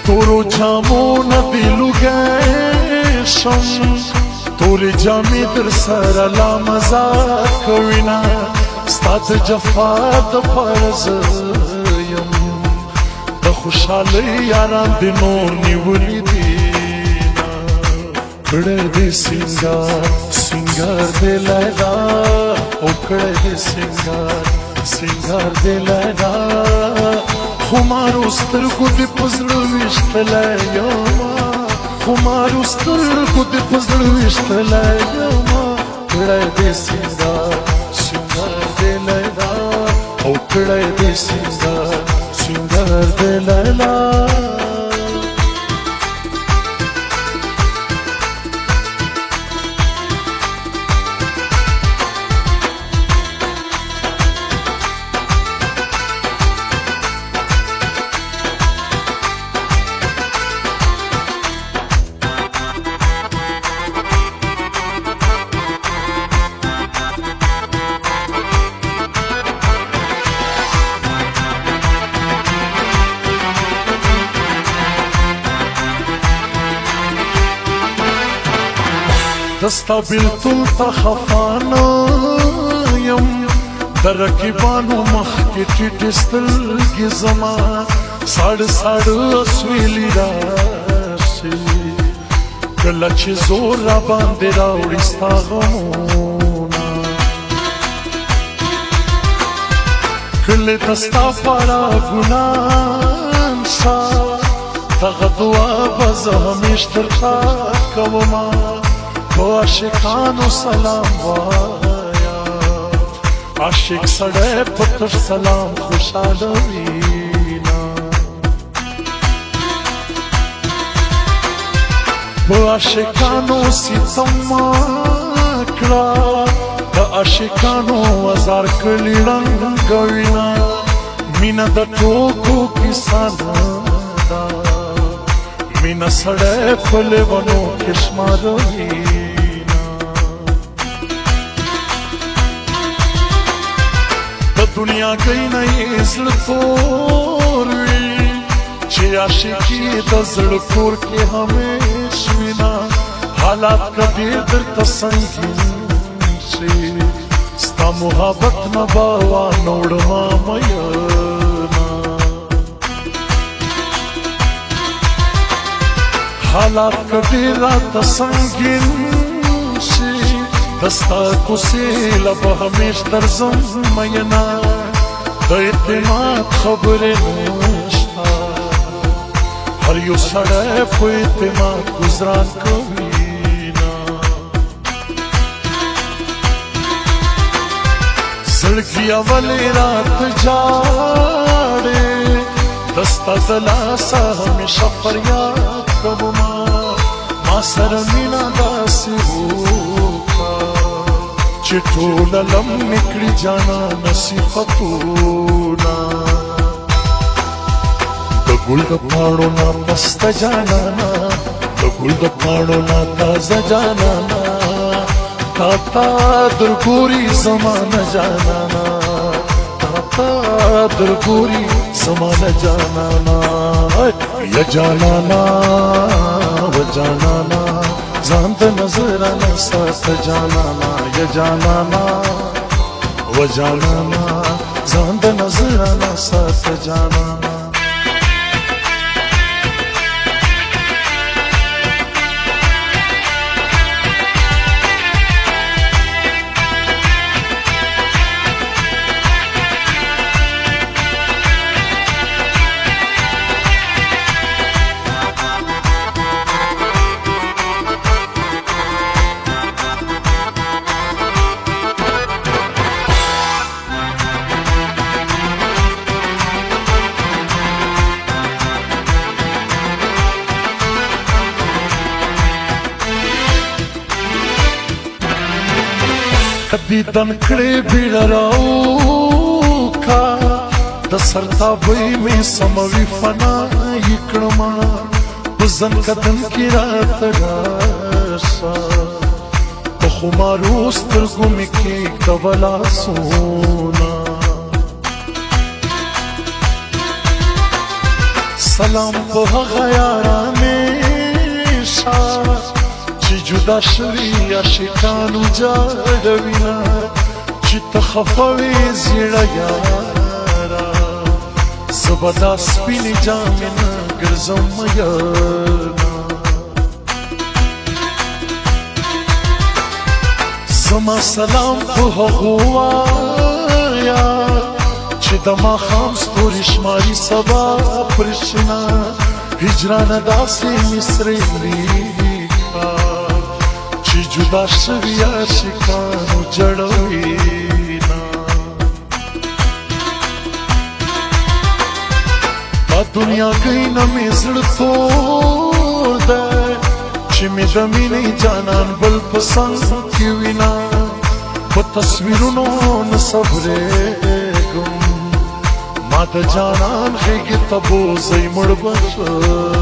تورو جامو ندی لوگی شم توری جامی در سر لا مزار کوینا ستاد جفا د فرض یم د خوشحالی یاران دی نور نیولی دینا کڑے دی سنگار سنگار دی لینا او کڑے دی سنگار سنگار دی لینا خمارو سترگو دی پزړو ویشتلی یما خمارو سترگو دی پزړو ویشتلی یما کړی دی سنگار سنگار دی لیلا او کړی دی سنگار سنگار دی لیلا دستا بیلتون تا خفانا یم در رقیبانو مخ کی ټیټ سترګې زما ساړه ساړه اسویلی راشي کله چې زور را باندې راوړي ستا غمونه کله دستا پاړه ګناه شا دغه دعا به زه همیش درته کومه عاشقانو سلام وایا عاشق سړی پتر سلام خوشاله وینا عاشقانو ستم کړه د عاشقانو هزار کلی رنګ وینا مینا د ټوکو کیسه ده مینا سړی په لیونو کې شماروي دنیا گئی نئی زړه تور وي چې عاشقي د زړه کور کې همیش وینا حالات کبیر درته سنګین شي ستا محبت نه باوا نوړما مینا حالات کبیر راته سنګین شي دستا کوسی لب همیش درزم مینا د اعتماد خبرې نشتا هر یو سړی په اعتماد گزاران کوینا زړګي اولې رات جاړې دستا د لاسه همیشه فریاد کوما ما سره مینا داسې چې ټوله لم نکړي جانا نصیحتونه د ګل د پاڼو نه پسته جانانا د ګل د پاڼو نه تازه جانانا تا تا درګوري زمانه جانانا تا تا درګوري زمانه جانانا یا جانانا و جانانا ځان د نظرانه سات جانانا یا جانانا و جانانا ځان د نظرانه سات جانانا دیدن کړې بیړه راوکا د سرتابۍ مې سموي فنا یې کړمه په ځن قدم کې راته راشه په خمارو سترګو مې کېږده لاسونه سلام په هغه یارانې شه چې جدا شوي عاشقانو جاړوینه چې ته خفه وې زړه یاره زه به دا سپینې جامې نه ګرځم میانه زما سلام په هغو وایه چې د ماښام ستوري شماري سبا پرشنا هجرانه داسې مصرې لیکه چې جدا شوي عاشقانو جړوینه دا دنیا کې نه مې زړه تور دی چې مې د مینې جانان بل په څنګ کې وینه په تصویرونو نه صبرېږم ما د جانان غېږې ته بوځئ مړ به شم